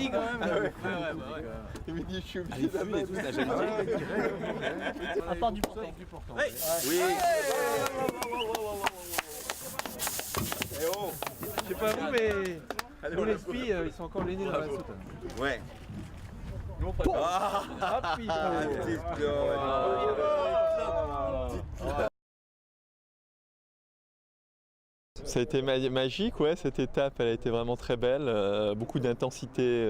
dit quand même. Ouais. Il me dit je suis obligé d'amener tout ça. À part du portant. Oui. Je sais pas vous, mais nous les spies, ils sont encore l'aîné dans la saute. Ouais. Nous on préfère. Ah, petite cloche. Ça a été magique, ouais, cette étape elle a été vraiment très belle, beaucoup d'intensité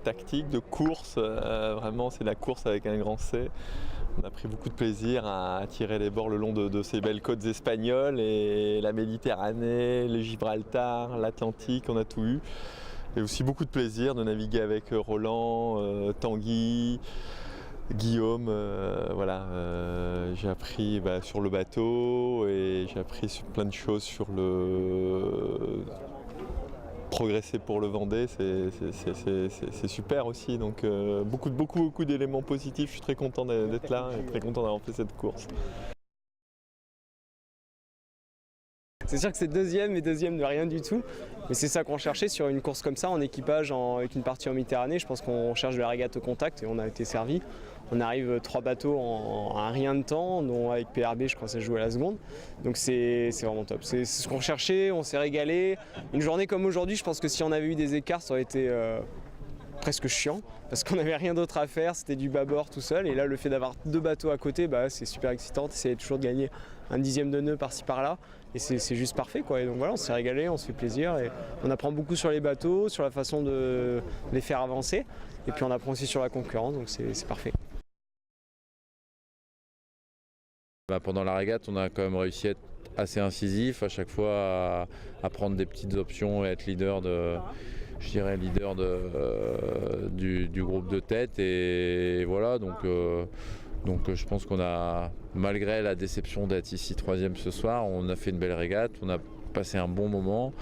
tactique, de course, vraiment c'est la course avec un grand C. On a pris beaucoup de plaisir à tirer les bords le long de ces belles côtes espagnoles et la Méditerranée, le Gibraltar, l'Atlantique, on a tout eu. Et aussi beaucoup de plaisir de naviguer avec Roland, Tanguy, Guillaume, voilà, j'ai appris sur le bateau et j'ai appris plein de choses sur le progresser pour le Vendée, c'est super aussi, donc beaucoup d'éléments positifs, je suis très content d'être là et très content d'avoir fait cette course. C'est sûr que c'est deuxième et deuxième de rien du tout, mais c'est ça qu'on cherchait sur une course comme ça, en équipage, avec une partie en Méditerranée. Je pense qu'on cherche de la régate au contact et on a été servi. On arrive 3 bateaux en un rien de temps, dont avec PRB je crois que ça joue à la seconde, donc c'est vraiment top. C'est ce qu'on cherchait, on s'est régalé. Une journée comme aujourd'hui, je pense que si on avait eu des écarts, ça aurait été presque chiant, parce qu'on n'avait rien d'autre à faire, c'était du bâbord tout seul, et là le fait d'avoir 2 bateaux à côté, c'est super excitant, essayer toujours de gagner un dixième de nœud par-ci par-là, et c'est juste parfait quoi. Et donc voilà, on s'est régalé, on se fait plaisir, et on apprend beaucoup sur les bateaux, sur la façon de les faire avancer, et puis on apprend aussi sur la concurrence, donc c'est parfait. Pendant la régate, on a quand même réussi à être assez incisif, à chaque fois à prendre des petites options et être leader du groupe de tête. Et voilà, donc je pense qu'on a, malgré la déception d'être ici 3e ce soir, on a fait une belle régate, on a passé un bon moment.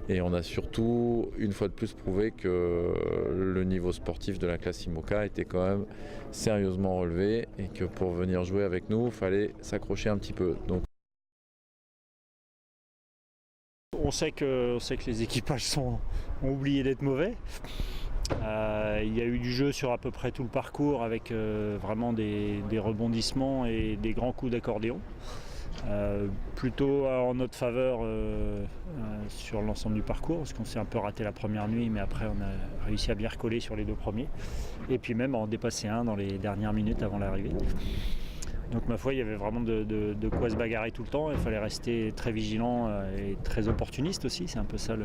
Et on a surtout, une fois de plus, prouvé que le niveau sportif de la classe IMOCA était quand même sérieusement relevé et que pour venir jouer avec nous, il fallait s'accrocher un petit peu. Donc... On sait que les équipages ont oublié d'être mauvais. Il y a eu du jeu sur à peu près tout le parcours avec vraiment des rebondissements et des grands coups d'accordéon. Plutôt en notre faveur sur l'ensemble du parcours, parce qu'on s'est un peu raté la première nuit, mais après on a réussi à bien recoller sur les 2 premiers, et puis même en dépasser un dans les dernières minutes avant l'arrivée. Donc ma foi, il y avait vraiment de quoi se bagarrer tout le temps, il fallait rester très vigilant et très opportuniste aussi, c'est un peu ça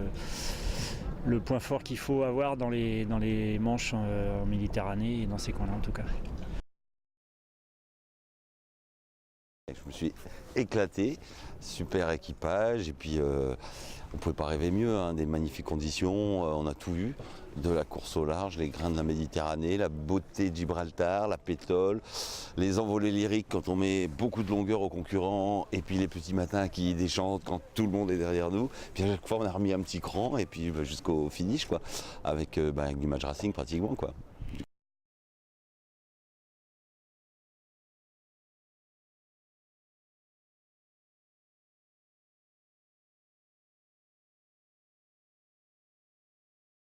le point fort qu'il faut avoir dans les manches en Méditerranée et dans ces coins-là en tout cas. Je me suis éclaté, super équipage, et puis on ne pouvait pas rêver mieux, hein, des magnifiques conditions, on a tout eu, de la course au large, les grains de la Méditerranée, la beauté de Gibraltar, la pétole, les envolées lyriques quand on met beaucoup de longueur aux concurrents, et puis les petits matins qui déchantent quand tout le monde est derrière nous. Puis à chaque fois on a remis un petit cran, et puis jusqu'au finish, quoi, avec l'image racing pratiquement, quoi.